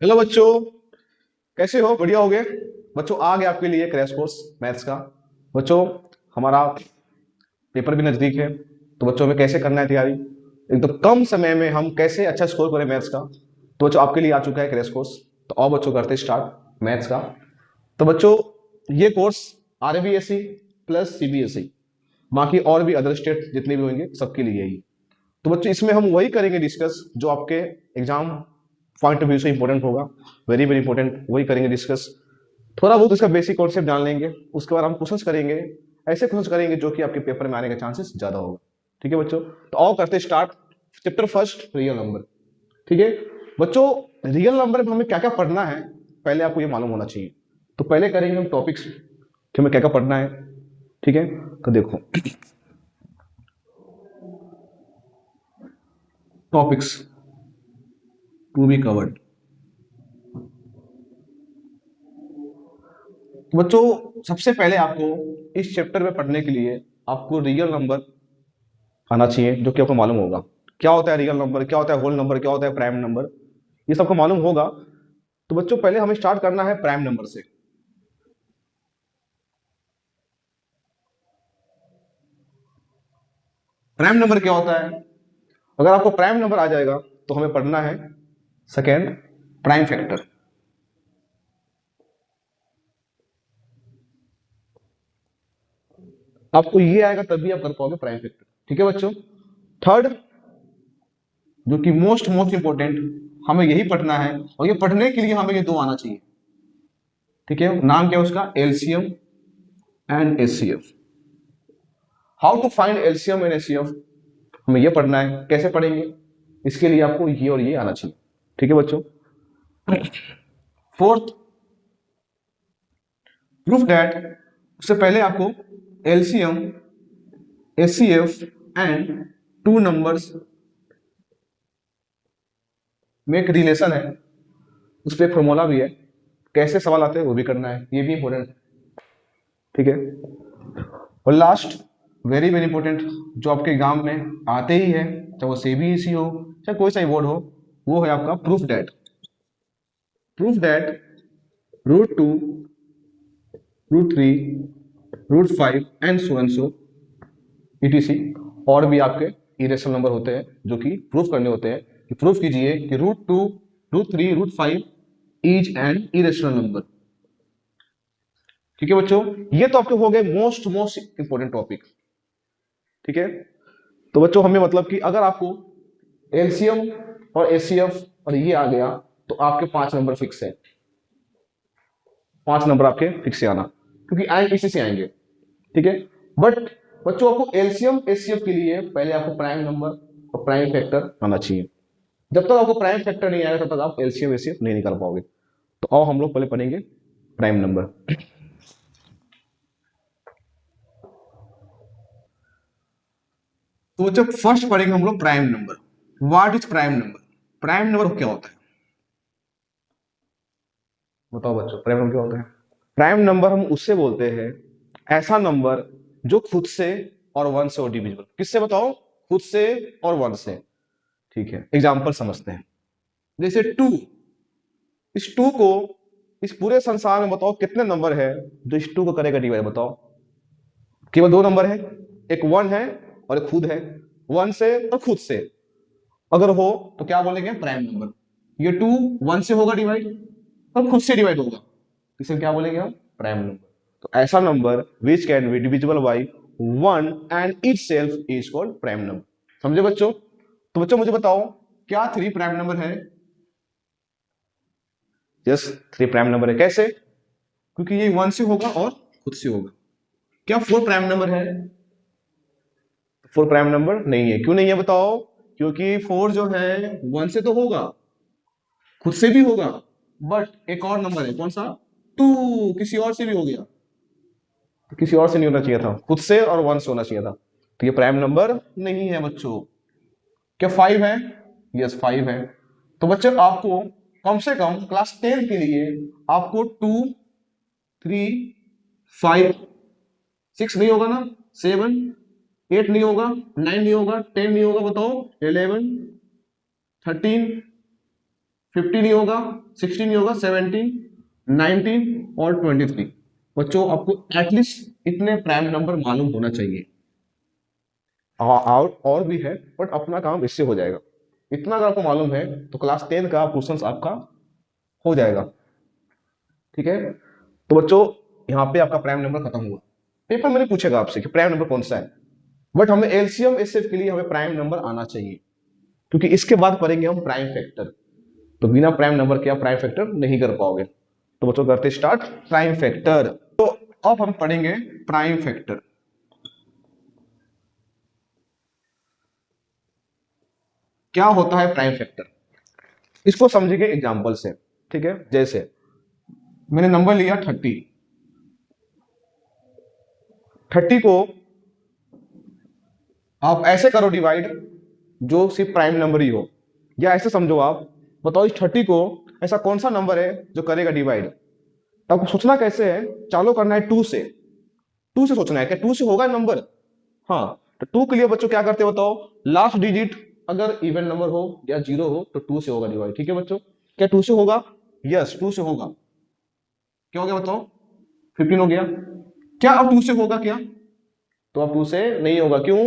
Hello बच्चों, कैसे हो? बढ़िया हो गए बच्चों। आ गया आपके लिए क्रैश कोर्स मैथ्स का। बच्चों, हमारा पेपर भी नजदीक है, तो बच्चों हमें कैसे करना है तैयारी, एकदम कम समय में हम कैसे अच्छा स्कोर करें मैथ्स का। तो बच्चों आपके लिए आ चुका है क्रैश कोर्स। तो आओ बच्चों करते स्टार्ट मैथ्स का। तो बच्चों, ये कोर्स आरबीएसई प्लस सीबीएसई, बाकी और भी अदर स्टेट जितने भी होंगे सबके लिए ही। तो बच्चों इसमें हम वही करेंगे डिस्कस जो आपके एग्जाम पॉइंट ऑफ व्यू से इंपॉर्टेंट होगा। वेरी वेरी इंपॉर्टेंट, वही करेंगे डिस्कस। थोड़ा बहुत उसका बेसिक कॉन्सेप्ट जान लेंगे, उसके बाद हम क्वेश्चंस करेंगे। ऐसे क्वेश्चंस करेंगे जो कि आपके पेपर में आने के चांसेस ज्यादा होगा। ठीक है बच्चों, तो आओ करते start. Chapter first, real number. ठीक है बच्चों, रियल नंबर में हमें क्या क्या पढ़ना है पहले आपको ये मालूम होना चाहिए। तो पहले करेंगे हम टॉपिक्स कि हमें क्या क्या पढ़ना है। ठीक है, तो देखो टॉपिक्स टू बी कवर्ड। तो बच्चों सबसे पहले आपको इस चैप्टर में पढ़ने के लिए आपको रियल नंबर आना चाहिए, जो कि आपको मालूम होगा क्या होता है रियल नंबर, क्या होता है होल नंबर, क्या होता है प्राइम नंबर, ये सबको मालूम होगा। तो बच्चों पहले हमें स्टार्ट करना है प्राइम नंबर से। प्राइम नंबर क्या होता है? अगर आपको प्राइम नंबर आ जाएगा तो हमें पढ़ना है सेकेंड, प्राइम फैक्टर। आपको ये आएगा तभी आप कर पाओगे प्राइम फैक्टर। ठीक है बच्चों, थर्ड, जो कि मोस्ट मोस्ट इंपॉर्टेंट, हमें यही पढ़ना है, और ये पढ़ने के लिए हमें ये दो आना चाहिए। ठीक है, नाम क्या है उसका? LCM and HCF. How to find LCM and HCF, हमें ये पढ़ना है। कैसे पढ़ेंगे? इसके लिए आपको ये और ये आना चाहिए। ठीक है बच्चों, फोर्थ, प्रूफ दैट, उससे पहले आपको LCM, HCF and two numbers में एक रिलेशन है, उस पर एक फॉर्मूला भी है। कैसे सवाल आते हैं वो भी करना है, ये भी इंपॉर्टेंट। ठीक है, और लास्ट, वेरी वेरी इंपॉर्टेंट, जो आपके एग्जाम में आते ही है, चाहे वो सीबीएसई हो चाहे कोई सा बोर्ड हो, वो है आपका proof that. Proof that root 2, root 3, root 5 and so ETC, और भी आपके इरेशनल नंबर होते हैं जो कि प्रूफ करने होते हैं। कि प्रूफ कीजिए कि root 2, root 3, root 5 is an irrational number. ठीक है बच्चों, ये तो आपके हो गए मोस्ट मोस्ट इंपॉर्टेंट टॉपिक। ठीक है, तो बच्चों हमें मतलब कि अगर आपको एलसीएम और एचसीएफ और ये आ गया तो आपके 5 नंबर फिक्स है। 5 नंबर आपके फिक्स से आना, क्योंकि आएंगे इसी से आएंगे। ठीक है, बट बच्चों आपको एलसीएम एचसीएफ के लिए पहले आपको प्राइम नंबर और प्राइम फैक्टर आना चाहिए। जब तक आपको प्राइम फैक्टर नहीं आएगा तब तक आप एलसीएम एचसीएफ नहीं निकाल पाओगे। तो आओ हम लोग पहले पढ़ेंगे प्राइम नंबर। तो जब फर्स्ट पढ़ेंगे हम लोग prime number. What is prime number? Prime number क्या होता है? बताओ बच्चों, प्राइम नंबर क्या होता है? प्राइम नंबर हम उससे बोलते हैं ऐसा नंबर जो खुद से और वन से और डिविजिबल। किससे बताओ? खुद से और वन से। ठीक है, एग्जांपल समझते हैं। जैसे 2, इस 2 को इस पूरे संसार में बताओ कितने नंबर है जो इस 2 को करेगा डिवाइड? बताओ। केवल 2 नंबर है, एक 1 है और एक खुद है। 1 से और खुद से अगर हो तो क्या बोलेंगे? Prime number. ये 2 1 से होगा डिवाइड और खुद से डिवाइड होगा, इसे क्या बोलेंगे हम? Prime number. तो ऐसा number which can be divisible by 1 and it self is called prime number. समझे बच्चों? तो बच्चों मुझे बताओ, क्या 3 प्राइम नंबर है? यस, 3 प्राइम नंबर है। कैसे? क्योंकि ये 1 से होगा और खुद से होगा। क्या 4 प्राइम नंबर है? 4 प्राइम नंबर नहीं है। क्यों नहीं है बताओ? क्योंकि 4 जो है 1 से तो होगा, खुद से भी होगा, बट एक और नंबर है, कौन सा? 2, किसी और से भी हो गया। तो किसी और से नहीं होना चाहिए था, खुद से और 1 से होना चाहिए था। तो ये प्राइम नंबर नहीं है बच्चों। क्या 5 है? यस 5 है। तो बच्चों आपको कम से कम क्लास 10 के लिए आपको 2, 3, 5, 6 नहीं होगा ना, 7, 8 नहीं होगा, 9 नहीं होगा, 10 नहीं होगा, बताओ 11, 13, 50 नहीं होगा, 60 नहीं होगा, 17, 19 और 23। बच्चों आपको एटलीस्ट इतने प्राइम नंबर मालूम होना चाहिए। और भी है, बट अपना काम इससे हो जाएगा। इतना अगर आपको मालूम है तो क्लास 10 का क्वेश्चन आपका हो जाएगा। ठीक है, तो बच्चों यहाँ पे आपका प्राइम नंबर खत्म हुआ। पेपर में नहीं पूछेगा आपसे कि प्राइम नंबर कौन सा है, बट हमें एलसीएम एचसीएफ के लिए हमें प्राइम नंबर आना चाहिए, क्योंकि इसके बाद पढ़ेंगे हम प्राइम फैक्टर। तो बिना प्राइम नंबर के आप प्राइम फैक्टर नहीं कर पाओगे। तो बच्चों करते स्टार्ट प्राइम फैक्टर। तो अब हम पढ़ेंगे प्राइम फैक्टर। क्या होता है प्राइम फैक्टर, इसको समझेंगे एग्जांपल से। ठीक है, जैसे मैंने नंबर लिया 30, 30 को आप ऐसे करो डिवाइड जो सिर्फ प्राइम नंबर ही हो, या ऐसे समझो आप, बताओ इस 30 को ऐसा कौन सा नंबर है जो करेगा डिवाइड। तो आपको सोचना कैसे है, चालू करना है 2 से, 2 से सोचना है क्या 2 से होगा नंबर। हाँ, तो 2 के लिए बच्चों क्या करते हैं बताओ, लास्ट डिजिट अगर इवन नंबर हो या 0 हो तो 2 से होगा डिवाइड। ठीक है बच्चों, क्या 2 से होगा? यस 2 से होगा। क्या हो गया बताओ, 15 हो गया। क्या अब 2 से होगा क्या? तो अब 2 से नहीं होगा, क्यों?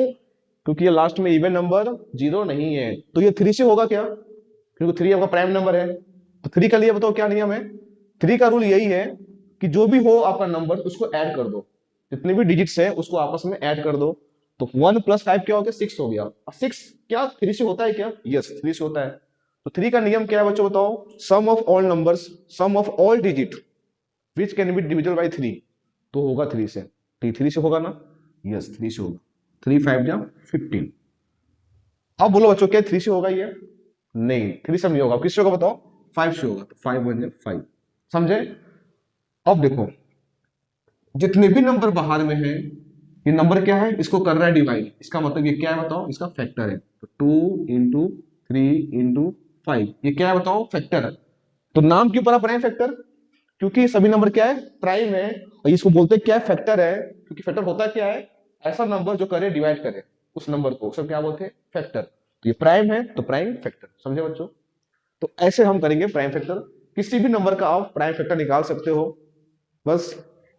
क्योंकि ये लास्ट में इवन नंबर 0 नहीं है। तो ये 3 से होगा क्या? क्योंकि 3 आपका प्राइम नंबर है। तो 3 का लिए बताओ क्या नियम है? 3 का रूल यही है कि जो भी हो आपका नंबर उसको ऐड कर दो, जितने भी डिजिट्स है उसको आपस में ऐड कर दो। तो 1 + 5 क्या हो गया? 6 हो गया। 6 क्या 3 से होता है क्या? यस 3 से होता है। तो 3 का नियम क्या है बच्चों बताओ? Sum of all numbers, sum of all digit which can be divisible by 3, तो होगा 3 से। तो 3 से होगा ना? यस 3 से होगा। 3 5 जा 15। अब बोलो बच्चों क्या 3 से होगा ये? नहीं, 3 से नहीं होगा। किससे होगा बताओ? 5 से होगा। तो 5 1 5। समझे? अब देखो जितने भी नंबर बाहर में है, ये नंबर क्या है? इसको कर रहा है डिवाइड। इसका मतलब ये क्या है बताओ? इसका फैक्टर है। तो 2 इंटू 3 इंटू 5, ये क्या है बताओ? फैक्टर है। तो नाम क्यों पड़ा प्राइम फैक्टर? क्योंकि सभी नंबर क्या है? प्राइम है। और इसको बोलते हैं क्या है? फैक्टर है। क्योंकि फैक्टर होता क्या है? ऐसा नंबर जो करे डिवाइड करे उस नंबर को, सब क्या बोलते हैं? फैक्टर। तो ये प्राइम है तो प्राइम फैक्टर। समझे बच्चों? तो ऐसे हम करेंगे प्राइम फैक्टर। किसी भी नंबर का आप प्राइम फैक्टर निकाल सकते हो। बस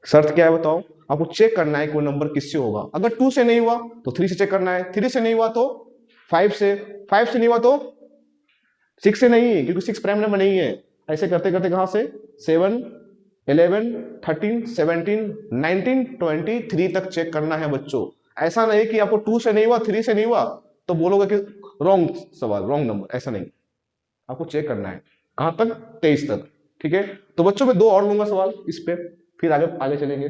शर्त क्या है बताओ? आपको चेक करना है कोई नंबर किससे होगा। अगर 2 से नहीं हुआ तो 3 से चेक करना है, 3 से नहीं हुआ तो 5 से, 5 से नहीं हुआ तो 6 से नहीं, क्योंकि 6 प्राइम नंबर नहीं है। ऐसे करते करते कहां से 7 11 13 17 19 23 तक चेक करना है बच्चों। ऐसा नहीं कि आपको 2 से नहीं हुआ 3 से नहीं हुआ तो बोलोगे कि रॉन्ग सवाल, रॉन्ग नंबर। ऐसा नहीं, आपको चेक करना है कहां तक? 23 तक। ठीक है, तो बच्चों में 2 और लूंगा सवाल इस पे, फिर आगे आगे चलेंगे।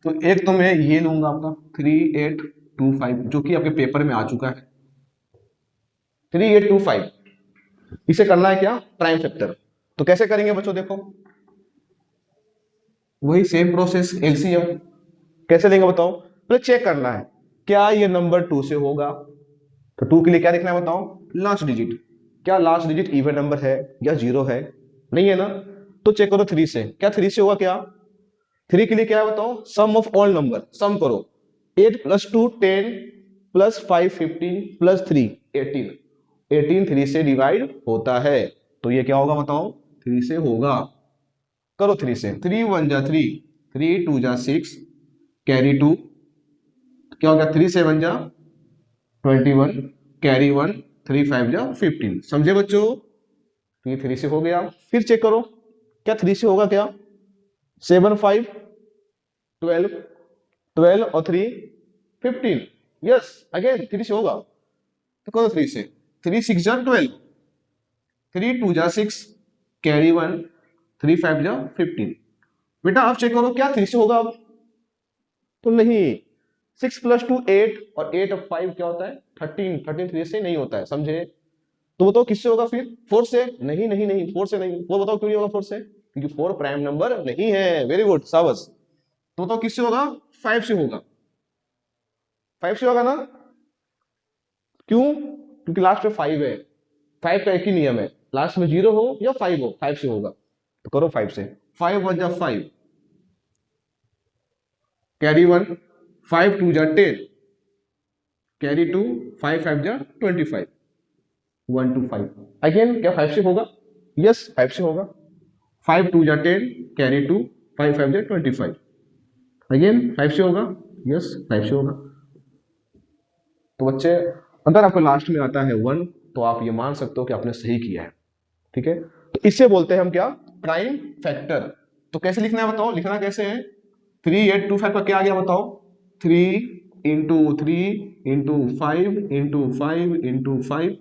तो एक तो मैं ये लूंगा आपका 3825, जो कि आपके पेपर में आ चुका है 3825। इसे करना है क्या? Prime factor. तो कैसे करेंगे बच्चों? देखो वही सेम प्रोसेस, एलसीएम। कैसे लेंगे बताओ? पहले चेक करना है क्या ये नंबर 2 से होगा। तो 2 के लिए क्या देखना है बताओ? Last digit. क्या लास्ट डिजिट इवन नंबर है या 0 है? नहीं है ना? तो चेक करो 3 से, क्या 3 से होगा क्या? 3 के लिए क्या है बताओ? सम ऑफ ऑल नंबर, सम करो। 8 + 2 10 + 5 15 + 3 18। 18 3 से डिवाइड होता है। तो ये क्या होगा बताओ? 3 से होगा। करो 3 से, 3 1 जा 3, 3 2 जा 6, कैरी 2, क्या हो गया? 3 7 जा 21, कैरी 1, 3 5 जा 15। समझे बच्चों? तो ये 3 से हो गया। फिर चेक करो क्या 3 से होगा क्या? 7 5 12, 12 और 3 15। यस अगेन 3 से होगा। तो करो 3 से, 3 6 जा 12, 3 2 जा 6, कैरी 1, 3 5 जा 15। बेटा आप चेक करो क्या 3 से होगा अब? तो नहीं, 6 + 2 8 और 8 और 5 क्या होता है? 13। 13 3 से नहीं होता है। समझे? तो बताओ किससे होगा फिर? 4 से? नहीं नहीं नहीं, 4 से नहीं। वो बताओ क्यों नहीं होगा 4 से? क्योंकि 4 प्राइम नंबर नहीं है। वेरी गुड, शाबाश। तो बताओ किससे होगा? 5 से होगा। 5 से होगा ना? क्यों? क्योंकि लास्ट में 5 है। 5 का एक ही नियम है, लास्ट में 0 हो या 5 हो, 5 से होगा। तो करो 5 से, 5 1 जा 5, कैरी 1, 5 2 जा 10, कैरी 2, 5 5 जा 25, 1 2 5। अगेन क्या 5 से होगा? यस 5 से होगा। 5 2 जा 10, कैरी 2, 5 5 जा 25, अगेन 5 से होगा। यस 5 से होगा। तो बच्चे अगर आपको लास्ट में आता है 1 तो आप ये मान सकते हो कि आपने सही किया है। ठीक है, तो इससे बोलते हैं हम क्या? Prime factor. तो कैसे लिखना है बताओ? लिखना कैसे है? 3 8 2 5 का क्या आ गया बताओ? 3 into 3 into 5 into 5 into 5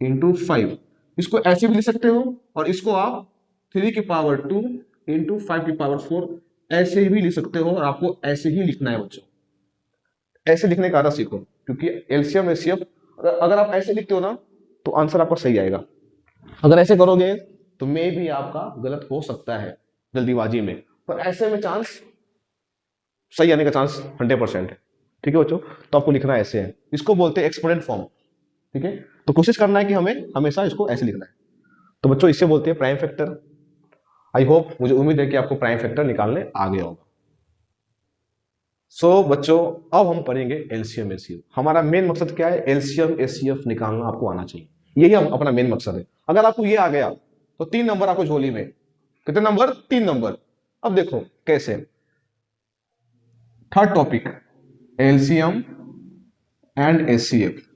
into 5। इसको ऐसे भी लिख सकते हो और इसको आप 3 की पावर 2 इंटू 5 की पावर 4 ऐसे भी लिख सकते हो और आपको ऐसे ही लिखना है बच्चों। ऐसे लिखने का आदत सीखो, क्योंकि एलसीएम एचसीएफ अगर आप ऐसे लिखते हो ना तो आंसर आपका सही आएगा। अगर ऐसे करोगे तो मे भी आपका गलत हो सकता है जल्दीबाजी में, पर ऐसे में चांस सही आने का चांस 100% है। ठीक है बच्चों, तो आपको लिखना ऐसे है, इसको बोलते हैं एक्सपोनेंट फॉर्म। ठीक है, तो कोशिश करना है कि हमें हमेशा इसको ऐसे लिखना है। तो बच्चों इससे बोलते हैं प्राइम फैक्टर। आई होप, मुझे उम्मीद है कि आपको प्राइम फैक्टर निकालने आ गया होगा। बच्चों अब हम पढ़ेंगे एलसीएम एचसीएफ। हमारा मेन मकसद क्या है? एलसीएम एचसीएफ निकालना आपको आना चाहिए, यही हम अपना मेन मकसद है। अगर आपको ये आ गया तो 3 नंबर आपको झोली में। कितने नंबर? 3 नंबर। अब देखो कैसे। Third topic, LCM and HCF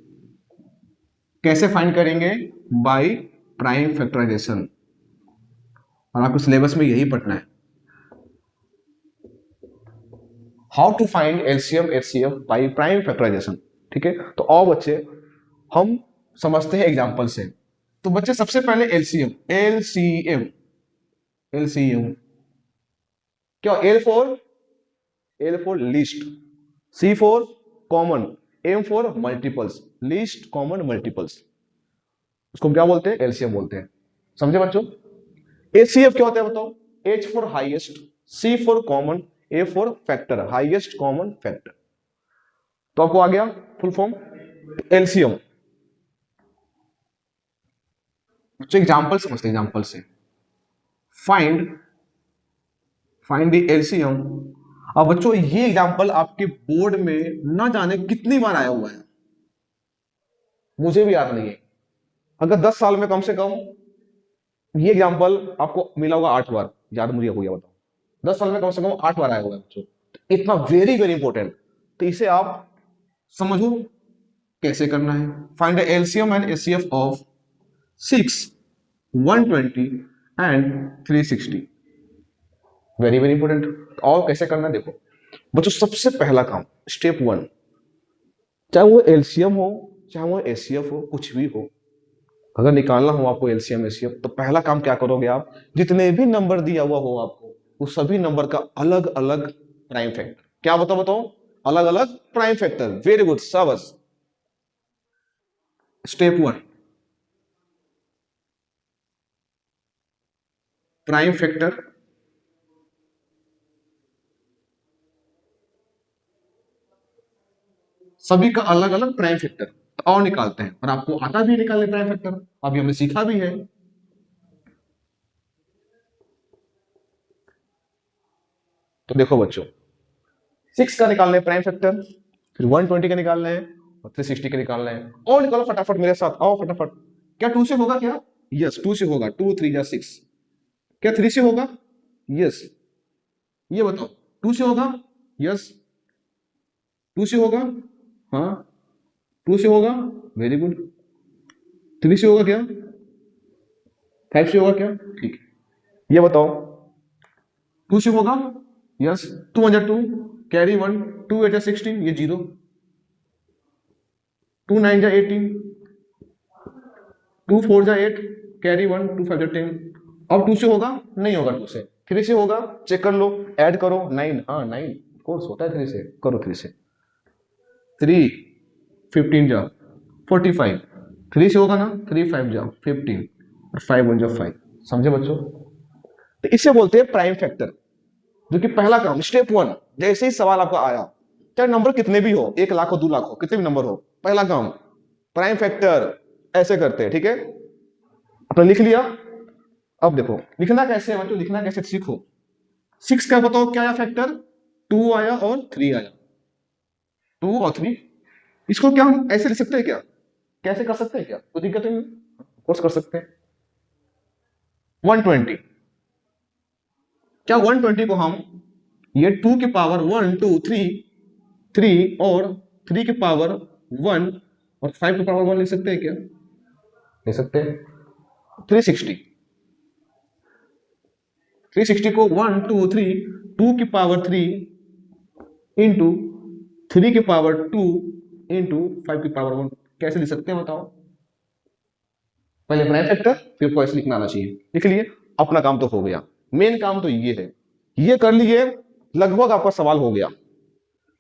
कैसे फाइंड करेंगे? By prime factorisation. और आपको सिलेबस में यही पढ़ना है, how to find LCM HCF by prime factorisation. ठीक है, तो आओ बच्चे हम समझते हैं एग्जांपल से। तो बच्चे सबसे पहले एलसीएम एलसीएम एलसीएम क्या? L for least, C for common, M for multiples, least common multiples, उसको क्या बोलते हैं? एलसीएम बोलते हैं। समझे बच्चों? एचसीएफ क्या होता है बताओ? H for highest, C for common, A for factor, highest common factor. तो आपको आ गया फुल फॉर्म एलसीएम। बच्चों एग्जांपल समझते हैं, एग्जांपल से फाइंड फाइंड द एलसीएम। अब बच्चों ये एग्जांपल आपके बोर्ड में ना जाने कितनी बार आया हुआ है, मुझे भी याद नहीं है। अगर 10 साल में कम से कम ये एग्जांपल आपको मिला होगा 8 बार, याद मुझे हो गया बताओ। 10 साल में कम से कम 8 बार आया हुआ है बच्चों, इतना वेरी वेरी इंपॉर्टेंट। तो इसे आप समझो कैसे करना है। Find the LCM and HCF of 6 120 and 360। Very very important. और कैसे करना है देखो बच्चों, सबसे पहला काम स्टेप 1, चाहे वो एलसीएम हो चाहे वो एचसीएफ हो, कुछ भी हो, अगर निकालना हो आपको एलसीएम एचसीएफ तो पहला काम क्या करोगे आप? जितने भी नंबर दिया हुआ हो आपको उस सभी नंबर का अलग अलग प्राइम फैक्टर। क्या बताओ बताओ? अलग अलग प्राइम फैक्टर। वेरी गुड, शाबाश। स्टेप 1, प्राइम फैक्टर सभी का अलग अलग प्राइम फैक्टर और निकालते हैं, और आपको आता भी निकालने प्राइम फैक्टर, अभी हमने सीखा भी है। तो देखो बच्चों, 6 का निकालना है प्राइम फैक्टर, फिर 120 का निकालना है और 360 का निकालना है। और निकालो फटाफट मेरे साथ, आओ फटाफट। क्या 2 से होगा क्या? यस 2 से होगा। 2 3 जा 6। क्या 3 से होगा? यस। ये बताओ 2 से होगा? यस 2 से होगा। हाँ 2 से होगा, वेरी गुड। 3 से होगा क्या? 5 से होगा क्या? ठीक है, ये बताओ 2 से होगा? यस। 2 1 जा 2, कैरी 1, 2 8 जा 16, ये 0, 2 9 जा 18, 2 4 जा 8, कैरी 1, 2 5 जा 10। अब 2 से होगा? नहीं होगा 2 से। 3 से होगा? चेक कर लो, ऐड करो 9। हाँ 9 कोर्स होता है 3 से, करो 3 से। 3 15 जा 45, 3 से होगा ना? 3 5 जा 15 और 5 1 जा 5। समझे बच्चों? तो इसे बोलते हैं प्राइम फैक्टर, जो कि पहला काम स्टेप 1। जैसे ही सवाल आपका आया, चाहे नंबर कितने भी हो, 1 लाख हो 2 लाख हो, कितने भी नंबर हो, पहला काम प्राइम फैक्टर ऐसे करते हैं। ठीक है, आपने लिख लिया। अब देखो लिखना कैसे है बच्चों, लिखना कैसे सीखो। 6 का बताओ क्या आया फैक्टर? 2 आया और 3 आया। 2 और 3। इसको क्या हम ऐसे लिख सकते हैं क्या? कैसे कर सकते हैं क्या? कोई दिक्कत नहीं, कोर्स कर सकते हैं। 120, क्या 120 को हम ये 2 की पावर 1 2 3 3 और 3 की पावर 1 और 5 की पावर 1 लिख सकते हैं क्या? लिख सकते हैं। 360, 360 को 1 2 3 2 की पावर 3 इंटू 3 की पावर 2 इंटू 5 की पावर 1 कैसे लिख सकते हैं बताओ? पहले प्राइम फैक्टर फिर को ऐसे लिखना आना चाहिए। लिख लिए, अपना काम तो हो गया। मेन काम तो ये है, ये कर लिए, लगभग आपका सवाल हो गया।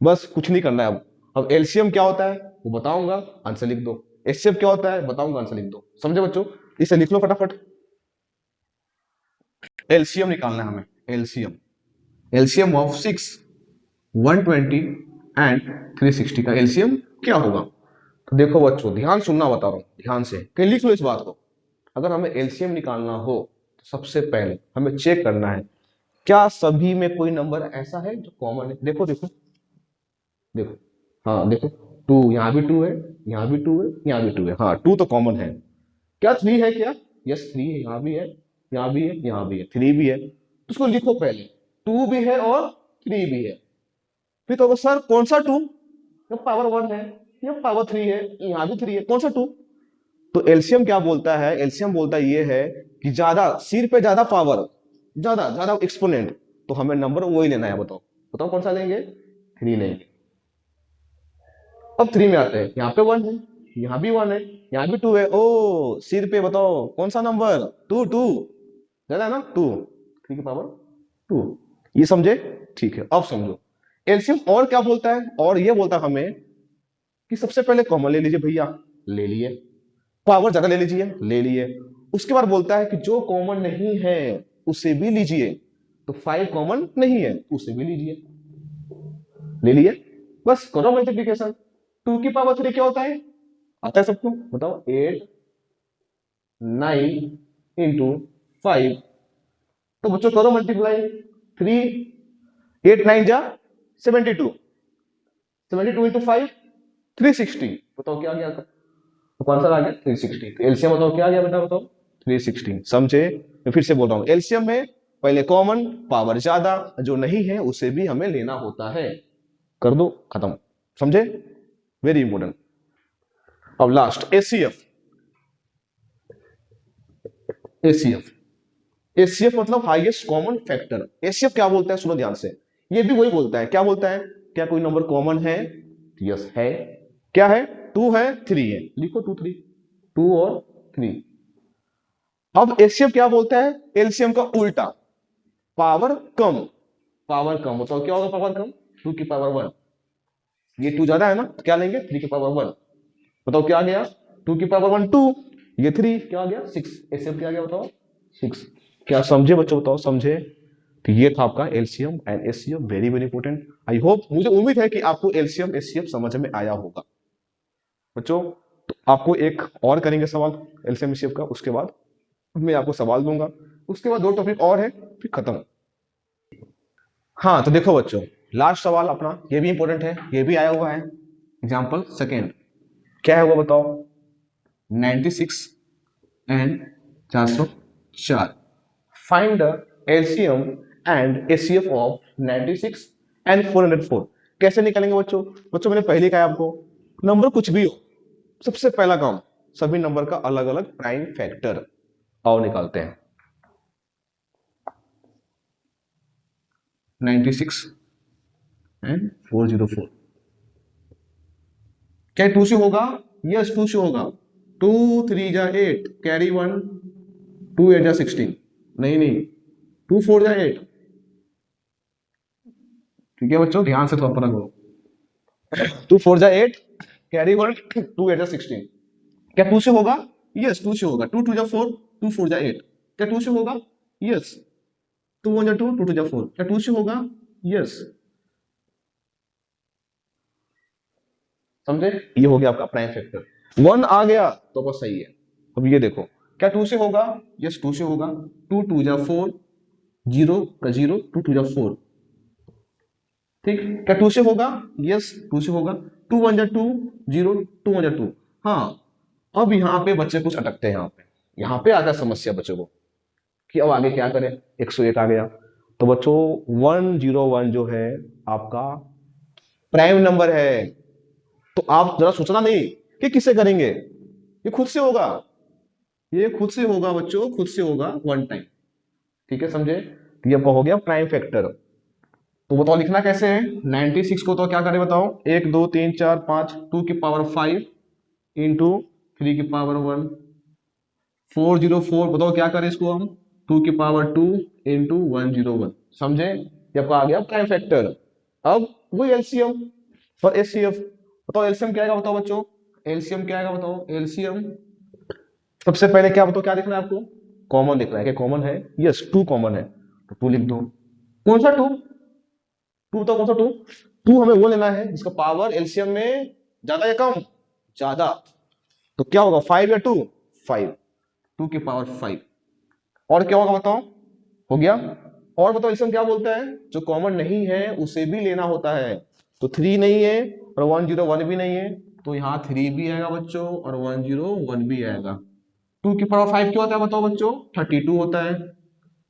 बस कुछ नहीं करना है अब एलसीएम क्या होता है वो बताऊंगा, आंसर लिख दो। एचसीएफ क्या होता है बताऊंगा, आंसर लिख दो। समझे बच्चों? इसे लिख लो फटाफट। एलसीएम निकालना है हमें। एलसीएम, एलसीएम ऑफ 6 120 एंड 360 का एलसीएम क्या होगा? तो देखो बच्चों, ध्यान सुनना बता रहा हूं, ध्यान से कहीं लिख लो इस बात को। अगर हमें एलसीएम निकालना हो तो सबसे पहले हमें चेक करना है क्या सभी में कोई नंबर ऐसा है जो कॉमन है। देखो देखो देखो, हाँ देखो, 2 यहाँ भी 2 है, यहाँ भी 2 है, यहाँ भी 2 है। हाँ 2 तो कॉमन है। क्या 3 है क्या? यस 3 है, यहाँ भी है, यहाँ भी है, यहाँ भी है, 3 भी है। तो उसको लिखो पहले, 2 भी है और 3 भी है। फिर तो सर कौन सा 2? ये पावर 1 है, ये पावर 3 है, यहाँ भी 3 है, कौन सा 2? तो एलसीएम क्या बोलता है? एलसीएम बोलता ये है कि ज्यादा सिर पे ज्यादा पावर, ज्यादा ज्यादा एक्सपोनेंट, तो हमें नंबर वही लेना है। बताओ बताओ कौन सा लेंगे? 3 लेंगे। अब 3 में आते हैं, यहाँ पे 1 है, यहाँ भी 1 है, यहाँ भी 2 है। ओ सिर पे बताओ कौन सा नंबर? 2 2 ज्यादा है ना, 2 3 की पावर 2। ये समझे? ठीक है, अब समझो एलसीएम और क्या बोलता है। और ये बोलता है हमें कि सबसे पहले कॉमन ले लीजिए भैया, ले लिए। पावर ज्यादा ले लीजिए, ले लिए। उसके बाद बोलता है कि जो कॉमन नहीं है उसे भी लीजिए। तो 5 कॉमन नहीं है, उसे भी लीजिए, ले लिए। बस करो मल्टीप्लीकेशन। 2 की पावर 3 क्या होता है? आता है सबको? बताओ। 8 9 इंटू 5। तो बच्चों करो मल्टीप्लाई। 3 8 9 जा 72, 72 इंटू 5 360। बताओ क्या आ गया? तो कौन सा आ गया? 360। तो एलसीएम बताओ क्या आ गया बेटा? बताओ 360। समझे? मैं फिर से बोल रहा हूं, एलसीएम में पहले कॉमन, पावर ज्यादा, जो नहीं है उसे भी हमें लेना होता है। कर दो, खत्म। समझे? Very important. अब लास्ट एचसीएफ। एचसीएफ, एचसीएफ मतलब हाईएस्ट कॉमन फैक्टर। एचसीएफ क्या बोलता है? सुनो ध्यान से। ये भी वही बोलता है। क्या बोलता है? क्या कोई नंबर कॉमन है? यस है। क्या है? 2 है, 3 है। लिखो 2 3, 2 और 3। अब एचसीएफ क्या बोलता है? एलसीएम का उल्टा, पावर कम। पावर कम बताओ क्या होगा? पावर कम 2 की पावर 1। ये 2 ज्यादा है ना, तो क्या लेंगे? 3 की पावर 1। बताओ क्या आ गया? 2 की पावर 1 2, ये 3 क्या आ गया? 6। एचसीएफ क्या आ गया बताओ? 6। क्या समझे बच्चों? बताओ समझे? तो ये था आपका LCM and HCF, very very important. I hope, मुझे उम्मीद है कि आपको एलसीएम एचसीएफ समझ में आया होगा बच्चों। तो आपको एक और करेंगे सवाल एलसीएम एचसीएफ का, उसके बाद मैं आपको सवाल दूंगा, उसके बाद 2 टॉपिक और है, फिर खत्म। हाँ तो देखो बच्चों, लास्ट सवाल अपना, ये भी इंपॉर्टेंट है, ये भी आया हुआ है एग्जाम्पल सेकेंड। क्या है वो बताओ? 96 and 404, find the LCM and HCF of 96 and 404। कैसे निकालेंगे बच्चों? बच्चों मैंने पहले कहा आपको, नंबर कुछ भी हो, सबसे पहला काम सभी नंबर का अलग अलग प्राइम फैक्टर आओ निकालते हैं। 96 एंड 404, क्या 2 से होगा? यस 2 से होगा। 2 3 जा 8, कैरी 1, 2 8 जा 16। नहीं नहीं, 2 4 जा 8। ठीक है बच्चों, ध्यान से तो अपना करो। 2 4 जा 8, कैरी 1, 2 8 जा 16। क्या 2 से होगा? यस 2 से होगा। 2 2 जा 4, 2 4 जा 8। क्या 2 से होगा? यस। 2 1 जा 2, 2 2 जा 4। क्या 2 से होगा? यस। समझे? ये हो गया आपका प्राइम फैक्टर। 1 आ गया तो बस सही है। अब ये देखो, क्या 2 से होगा? यस 2 से होगा। 2 2 जा 4, 0 का 0, 2 2 जा 4। ठीक, क्या 2 से होगा? यस 2 से होगा। 2 1 जा 2, 0, 2 1 जा 2। हाँ, अब यहाँ पे बच्चे कुछ अटकते हैं, यहाँ पे आता है समस्या बच्चों को कि अब आगे क्या करें। 101 आ गया, तो बच्चों 101 जो है आपका प्राइम नंबर है। तो आप जरा सोचना नहीं कि किससे करेंगे, ये खुद से होगा, ये खुद से होगा बच्चों, खुद से होगा वन टाइम। ठीक है, समझे? तो ये आपका हो गया प्राइम फैक्टर। तो बताओ लिखना कैसे है? 96 को तो क्या करें बताओ? 1 2 3 4 5, 2 की पावर 5 इंटू 3 की पावर 1, 404। बताओ क्या करें इसको हम? 2 की पावर 2 इंटू 101। समझे? ये आपका आ गया प्राइम फैक्टर। अब वही एलसीएम और एचसीएफ। बताओ एलसीएम क्या आएगा? बताओ बच्चों, एलसीएम क्या आएगा? बताओ एलसीएम। सबसे पहले क्या बताओ, क्या देखना है आपको? कॉमन देखना है, क्या कॉमन है? यस 2 कॉमन है, तो 2 लिख दो। कौन सा 2? 2 तो कौन सा 2? 2 हमें वो लेना है जिसका पावर एलसीएम में ज्यादा या कम? ज्यादा। तो क्या होगा? 5 या 2? 5, 2 की पावर 5। और क्या होगा बताओ? हो गया। और बताओ एलसीएम क्या बोलता है? जो कॉमन नहीं है उसे भी लेना होता है। तो 3 नहीं है और 101 भी नहीं है, तो यहाँ 3 भी आएगा बच्चों और 101 भी आएगा। 2 की पावर 5 क्या होता है बताओ बच्चों? 32 होता है,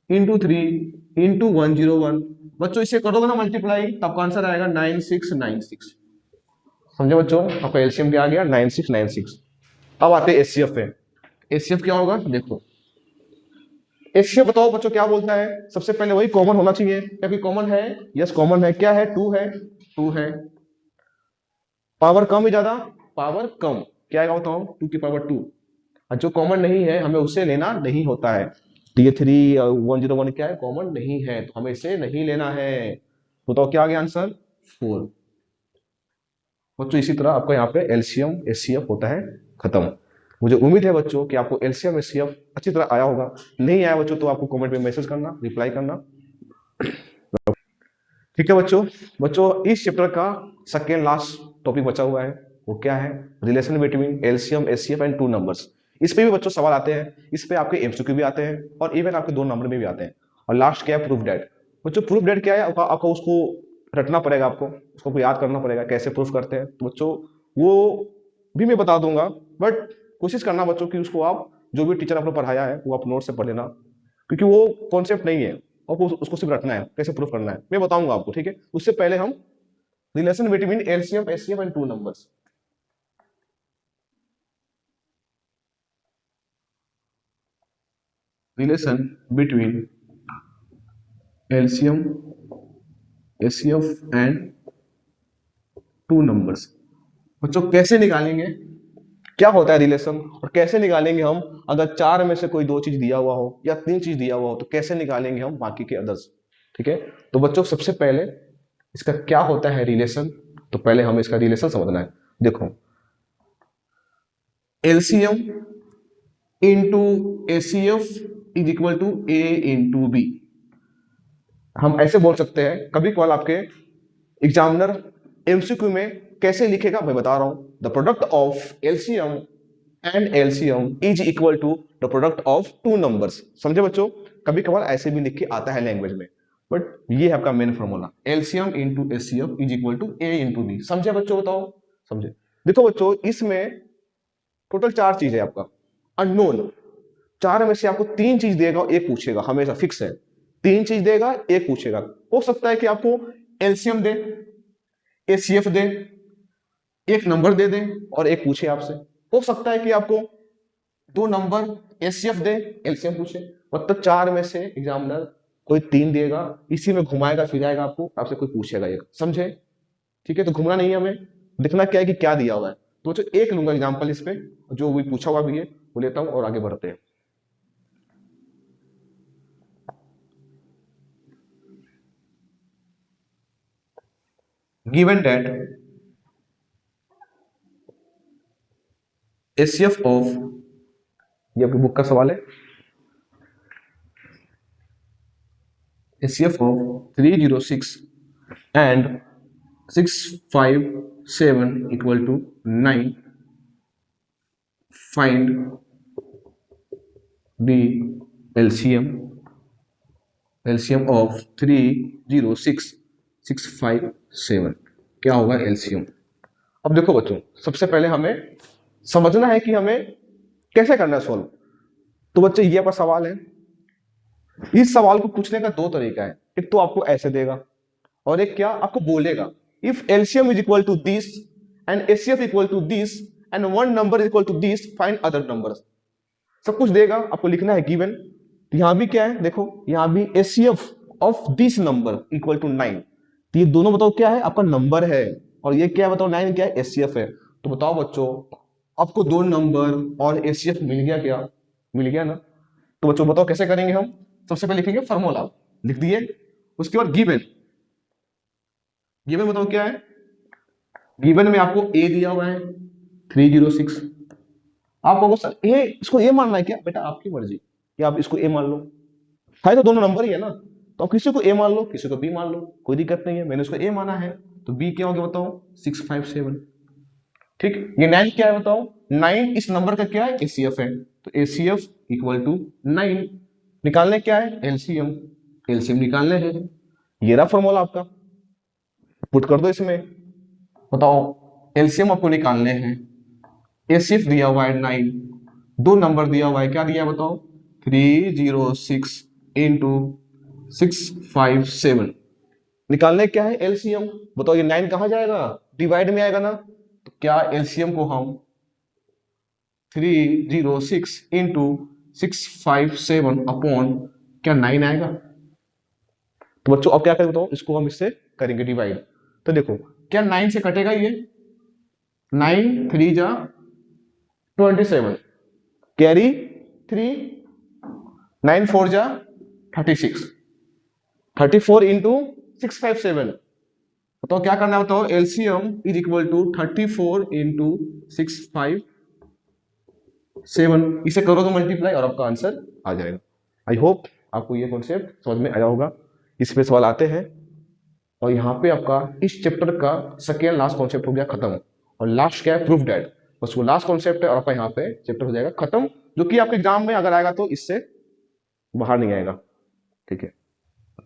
इंटू 3 इंटू 101। बच्चों इसे करोगे ना मल्टीप्लाई, तब आपका आंसर आएगा 9696। समझे बच्चों? आपका एलसीएम क्या आ गया? 9696। अब आते हैं एचसीएफ पे। एचसीएफ क्या होगा देखो। एचसीएफ बताओ बच्चों क्या बोलता है? सबसे पहले वही कॉमन होना चाहिए, क्या कोई कॉमन है? यस कॉमन है। क्या है? 2 है, 2 है। पावर कम ही ज्यादा? पावर कम। क्या आएगा बताओ? 2 की पावर 2। और जो कॉमन नहीं है हमें उसे लेना नहीं होता है। तो ये 3 101 क्या है? कॉमन नहीं है, तो हमें इसे नहीं लेना है। बताओ क्या आ गया आंसर? 4। बच्चों इसी तरह आपका यहाँ पे एलसीएम एचसीएफ होता है खत्म। मुझे उम्मीद है बच्चों कि आपको एलसीएम एचसीएफ अच्छी तरह आया होगा। नहीं आया बच्चों तो आपको कमेंट में मैसेज करना, रिप्लाई करना। ठीक है बच्चों। बच्चों इस चैप्टर का सेकेंड लास्ट टॉपिक बचा हुआ है, वो क्या है? Relation between LCM HCF and two numbers. इस पे भी बच्चों सवाल आते हैं, इस पे आपके एमसीक्यू भी आते हैं और इवन आपके 2 नंबर में भी आते हैं। और लास्ट क्या है? Proof that. बच्चों प्रूफ डेट क्या है? आपको उसको रटना पड़ेगा, आपको उसको याद करना पड़ेगा कैसे प्रूफ करते हैं। तो बच्चों वो भी मैं बता दूंगा, बट कोशिश करना बच्चों कि उसको आप जो भी टीचर आपने पढ़ाया है वो आप नोट से पढ़ लेना, क्योंकि वो कॉन्सेप्ट नहीं है और उसको सिर्फ रटना है, कैसे प्रूफ करना है मैं बताऊंगा आपको। ठीक है, उससे पहले हम relation between LCM HCF and two numbers. Relation between LCM HCF and two numbers. बच्चों कैसे निकालेंगे, क्या होता है रिलेशन, और कैसे निकालेंगे हम अगर 4 में से कोई 2 चीज दिया हुआ हो या 3 चीज दिया हुआ हो, तो कैसे निकालेंगे हम बाकी के अदर्स। ठीक है, तो बच्चों सबसे पहले इसका क्या होता है रिलेशन, तो पहले हमें इसका रिलेशन समझना है। देखो LCM into HCF is equal to A into B. हम ऐसे बोल सकते हैं, कभी कभार आपके एग्जामिनर एमसीक्यू में कैसे लिखेगा मैं बता रहा हूं। The product of LCM and LCM is equal to the product of two numbers. समझे बच्चों? कभी कभार ऐसे भी लिख के आता है लैंग्वेज में, बट ये है आपका main formula, LCM into HCF is equal to A into B. समझे बच्चों? बताओ समझे? देखो बच्चों इसमें टोटल 4 चीज है आपका अननोन। 4 में से आपको 3 चीज देगा, एक पूछेगा, हमेशा फिक्स है। 3 चीज देगा, एक पूछेगा। हो सकता है कि आपको एलसीएम दे, एचसीएफ दे, एक नंबर दे दे और एक पूछे आपसे। हो सकता है कि आपको 2 नंबर एचसीएफ दे, एलसीएम पूछे। मतलब 4 में से एग्जामिनर कोई 3 देगा, इसी में घुमाएगा फिराएगा, आपको आपसे कोई पूछेगा एक। समझे? ठीक है, तो घूमना नहीं है हमें, दिखना क्या है कि क्या दिया हुआ है। तो जो एक लूंगा एग्जाम्पल इस पे, जो भी पूछा हुआ भी है वो लेता हूं और आगे बढ़ते हैं। गिवन दैट एचसीएफ ऑफ, ये आपकी बुक का सवाल है, HCF of 306 and 657 equal to 9, find the LCM, LCM of 306 657 क्या होगा एलसीएम। अब देखो बच्चों, सबसे पहले हमें समझना है कि हमें कैसे करना है सॉल्व। तो बच्चे ये आपका सवाल है, इस सवाल को पूछने का दो तरीका है, एक तो आपको ऐसे देगा और एक क्या आपको बोलेगा if LCM is equal to this and HCF equal to this and one number equal to this find other numbers. सब कुछ देगा, आपको लिखना है गिवन। तो यहां भी क्या है देखो, यहां भी HCF of this number equal to 9। तो ये दोनों बताओ क्या है, आपका नंबर है, और ये क्या है बताओ 9 क्या है, एचसीएफ है। तो बताओ बच्चों, आपको दो नंबर और एचसीएफ मिल गया क्या, मिल गया ना। तो बच्चों बताओ कैसे करेंगे हम। सबसे पहले लिखेंगे फॉर्मूला, लिख दिए। उसके बाद गिवन, गिवन बताओ क्या है। गिवन में आपको ए दिया हुआ है 306। आप कहोगे सर ए, इसको ए मानना है क्या, बेटा आपकी मर्जी कि आप इसको ए मान लो, है तो दोनों नंबर ही है ना। तो आप किसी को ए मान लो, किसी को बी मान लो, कोई दिक्कत नहीं है। मैंने उसको ए माना है, तो बी क्या हो गया बताओ 657। ठीक, ये 9 क्या है बताओ, 9 इस नंबर का क्या है, एचसीएफ है। तो एचसीएफ इक्वल टू 9। निकालने क्या है, एलसीएम, एलसीएम निकालने है। ये रहा फॉर्मूला आपका, पुट कर दो इसमें। बताओ एलसीएम आपको निकालने हैं, एचसीएफ दिया हुआ है 9, दो नंबर दिया हुआ है, क्या दिया है बताओ 306 इंटू 657। निकालने क्या है एलसीएम, बताओ ये 9 कहां जाएगा, डिवाइड में आएगा ना। तो क्या एलसीएम को हम 306 इंटू 657 अपॉन क्या 9 आएगा। तो बच्चों अब क्या करें बताओ, इसको हम इससे करेंगे डिवाइड। तो देखो क्या 9 से कटेगा ये, 9 3 जा 27, कैरी 3, 9 4 जा 36, 34 इंटू 657। बताओ क्या करना है बताओ, LCM is equal to 34 into 657। इसे करो तो मल्टीप्लाई और आपका आंसर आ जाएगा। आई होप आपको ये कॉन्सेप्ट समझ में आया होगा। इस पे सवाल आते हैं, और यहाँ पे आपका इस चैप्टर का सेकेंड लास्ट कॉन्सेप्ट हो गया खत्म। और लास्ट क्या है, प्रूफ डेट, बस वो लास्ट कॉन्सेप्ट है और आपका यहाँ पे चैप्टर हो जाएगा खत्म, जो कि आपके एग्जाम में अगर आएगा तो इससे बाहर नहीं आएगा। ठीक है,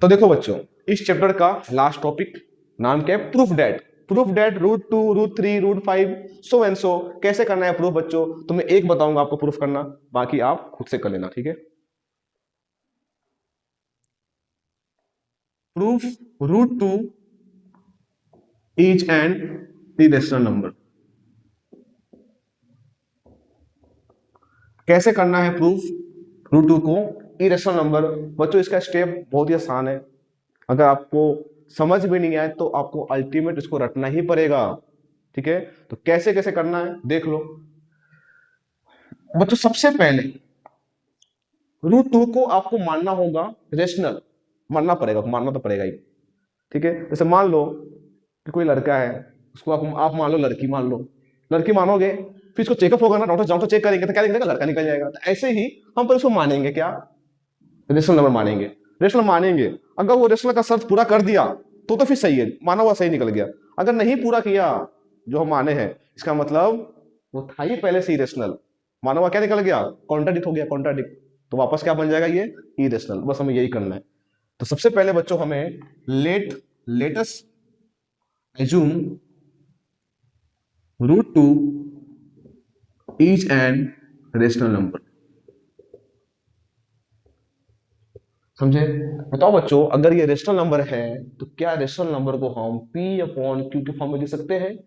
तो देखो बच्चों, इस चैप्टर का लास्ट टॉपिक नाम क्या है, proof that. Proof that √2 √3 √5 so and so कैसे करना है प्रूफ बच्चों, तो मैं एक बताऊंगा आपको प्रूफ करना, बाकी आप खुद से कर लेना। ठीक है, proof √2 is an irrational number. कैसे करना है प्रूफ √2 को इरेशनल नंबर। बच्चों इसका स्टेप बहुत ही आसान है, अगर आपको समझ में नहीं आए तो आपको अल्टीमेट इसको रटना ही पड़ेगा। ठीक है, तो कैसे कैसे करना है देख लो बच्चों। सबसे पहले √2 को आपको मानना होगा रेशनल, मानना पड़ेगा, मानना तो पड़ेगा ही। ठीक है, जैसे मान लो कि कोई लड़का है, उसको आप मान लो लड़की मान लो, लड़की मानोगे, फिर इसको चेकअप होगा ना, डॉक्टर चेक करेंगे तो क्या देखेंगे, लड़का निकल जाएगा। तो ऐसे ही हम पर इसको मानेंगे क्या, रेशनल नंबर मानेंगे। रेशनल मानेंगे, अगर वो रेशनल का शर्त पूरा कर दिया तो फिर सही है, माना हुआ सही निकल गया। अगर नहीं पूरा किया जो हम माने हैं, इसका मतलब वो था ही पहले से इरेशनल, माना हुआ क्या निकल गया, कॉन्ट्राडिक्ट हो गया, कॉन्ट्राडिक्ट। तो वापस क्या बन जाएगा ये, इरेशनल। बस हमें यही करना है। तो सबसे पहले बच्चों हमें latus assume √2 is an rational number. समझे, बताओ बच्चों, अगर ये रेशनल नंबर है तो क्या रेशनल नंबर को हम P/Q के फॉर्म में लिख सकते हैं।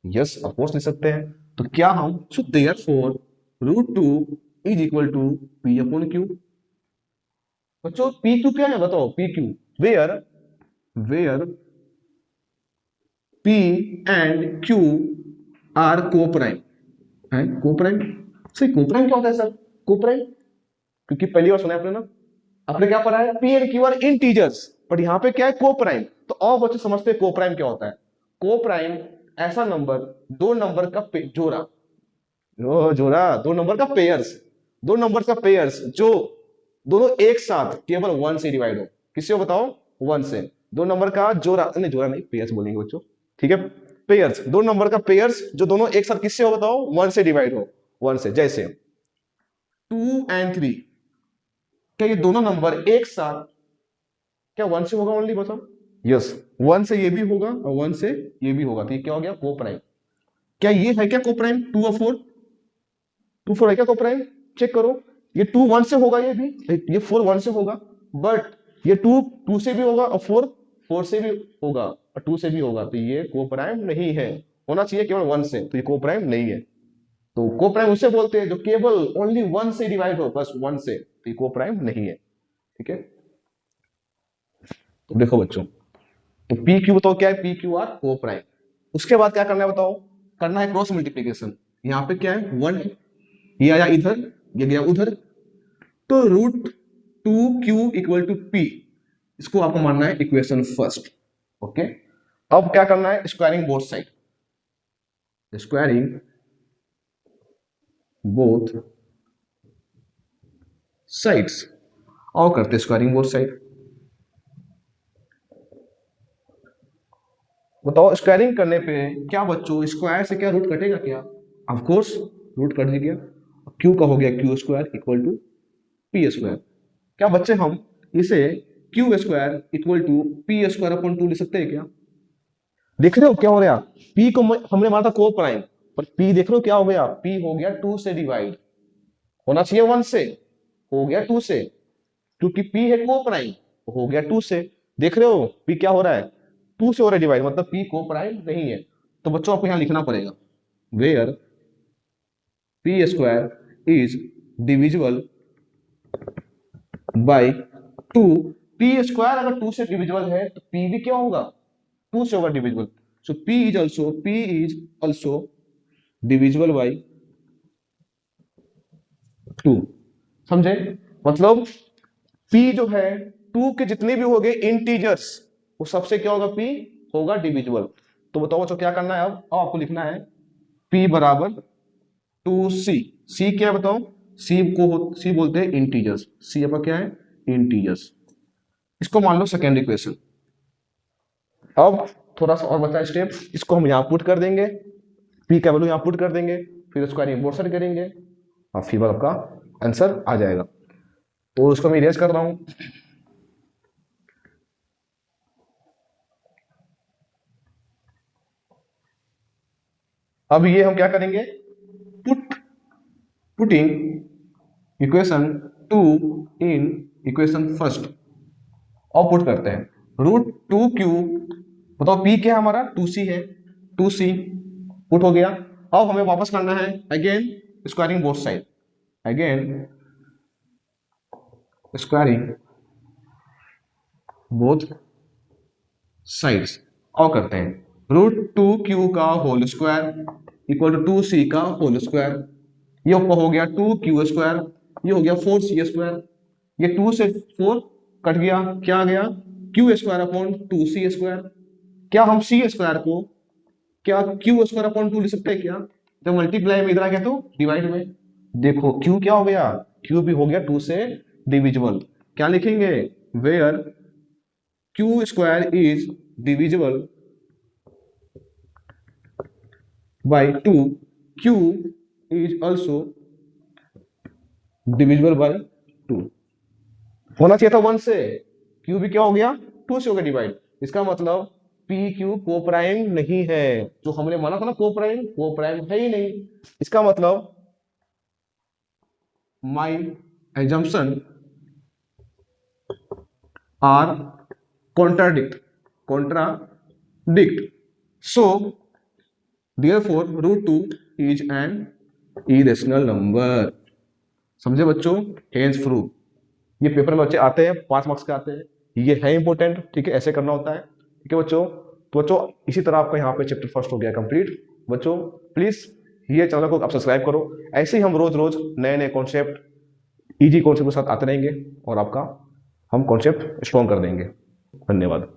यस ऑफ कोर्स लिख सकते हैं। तो क्या हम therefore √2 is equal to P/Q। बच्चों PQ क्या है बताओ, PQ where P and Q are coprime है। कोप्राइम, सही कोप्राइम क्या होता है सर, कोप्राइम क्योंकि पहली बार सुना है आपने ना, आपने क्या पढ़ा है, P and Q are integers, but यहाँ पे क्या है कोप्राइम। तो और बच्चे समझते हैं कोप्राइम क्या होता है। कोप्राइम ऐसा नंबर, दो नंबर का जोड़ा, जोड़ा दो नंबर का पेयर्स, दो नंबर का पेयर्स जो दोनों एक साथ केवल 1 से डिवाइड हो। किससे हो बताओ, 1 से। दो नंबर का जोड़ा, नहीं जोड़ा नहीं, पेयर्स बोलेंगे बच्चों। ठीक है, पेयर्स, दो नंबर का पेयर्स जो दोनों एक साथ किससे हो बताओ, 1 से डिवाइड हो, 1 से। जैसे 2 एंड 3, क्या ये दोनों नंबर एक साथ क्या 1 से होगा ओनली बताओ, यस, 1 से ये भी होगा और 1 से ये भी होगा, तो ये क्या हो गया को प्राइम। क्या ये है क्या को प्राइम 2 और 4? 2 4 है क्या को प्राइम? चेक करो, ये 2 1 से होगा, ये 4 1 से होगा, बट ये 2 2 से भी होगा और 4 4 से भी होगा और 2 से भी होगा, तो ये को प्राइम नहीं है। होना चाहिए केवल 1 से, तो ये को प्राइम नहीं है। तो को प्राइम उसे बोलते हैं जो केवल ओनली 1 से डिवाइड हो, बस 1 से, तो ये को प्राइम नहीं है। ठीक है, तो देखो बच्चों, तो पी क्यू बताओ क्या है, पी क्यू आर को प्राइम। उसके बाद क्या करना है बताओ, करना है क्रॉस मल्टीप्लीकेशन। यहाँ पे क्या है 1 है, ये आया इधर, ये गया उधर, तो root 2q equal to P, इसको आपको मानना है इक्वेशन फर्स्ट। ओके, अब क्या करना है, squaring both side, squaring both sides, और करते स्क्वायरिंग बोथ साइड। बताओ स्क्वायरिंग करने पे क्या बच्चों, स्क्वायर से क्या रूट कटेगा क्या? ऑफ कोर्स रूट कट गया, क्यू का हो गया Q square equal to P square. क्या बच्चे हम इसे Q square equal to P square upon 2 लिख सकते हैं क्या? देख रहे हो क्या हो रहा, पी को हमने माना था को प्राइम, पर पी देख रहे हो क्या हो गया, पी हो गया 2 से डिवाइड, होना चाहिए 1 से, हो गया 2 से, क्योंकि पी है को प्राइम, हो गया 2 से। देख रहे हो पी क्या हो रहा है, 2 से हो रहा है डिवाइड, मतलब पी को प्राइम नहीं है। तो बच्चों आपको यहां लिखना पड़ेगा where P square is divisible by 2। P square अगर 2 से डिविजिबल है तो पी भी क्या होगा, 2 से होगा divisible, so P is also divisible by 2। समझे, मतलब पी जो है 2 के जितने भी हो गए इंटीजर्स, वो सबसे क्या होगा, पी होगा डिविजिबल। तो बताओ बच्चों क्या करना है, अब आपको लिखना है पी बराबर 2c। सी क्या है बताओ, सी बोलते हैं इंटीजर्स, सी आपका क्या है इंटीजर्स। इसको मान लो सेकेंड इक्वेशन। अब थोड़ा सा और बचा स्टेप, इसको हम यहां पुट कर देंगे, पी का वैल्यू यहां पुट कर देंगे, फिर स्क्वायरिंग बोथ साइड करेंगे और फिर आपका आंसर आ जाएगा। तो उसको मैं इरेज कर रहा हूं। अब ये हम क्या करेंगे, putting equation 2 in equation first, और पुट करते हैं रूट 2q, बताओ पी क्या है हमारा 2c है, 2c पुट हो गया। अब हमें वापस करना है again squaring both side, again squaring both sides, और करते हैं रूट 2q का whole square equal to 2c का होल स्क्वायर, ये हो गया 2q स्क्वायर, ये हो गया 4c स्क्वायर, ये 2 से 4 कट गया, क्या आ गया q square upon 2c square. क्या हम c स्क्वायर को क्या q स्क्वायर अपॉन 2 लिख सकते हैं क्या? जब मल्टीप्लाई में इधर आ गया तो डिवाइड में, देखो q क्या हो गया, q भी हो गया 2 से डिविजिबल। क्या लिखेंगे, where q square is divisible by 2, q is also divisible by 2। होना चाहिए था 1 से, q भी क्या हो गया 2 से हो गया डिवाइड, इसका मतलब पी क्यू को प्राइम नहीं है, जो हमने माना था ना को प्राइम है ही नहीं। इसका मतलब my assumption are contradict, so therefore root 2 is an irrational number। समझे बच्चों, हेंस प्रूफ, ये पेपर में बच्चे आते हैं 5 मार्क्स के आते हैं, ये है इंपॉर्टेंट, ठीक है, ऐसे करना होता है। ठीक है बच्चों, तो बच्चों इसी तरह आपका यहाँ पे चैप्टर फर्स्ट हो गया कंप्लीट। बच्चों प्लीज ये चैनल को आप सब्सक्राइब करो, ऐसे ही हम रोज रोज नए नए कॉन्सेप्ट इजी कॉन्सेप्ट के साथ आते रहेंगे और आपका हम कॉन्सेप्ट स्ट्रॉन्ग कर देंगे। धन्यवाद।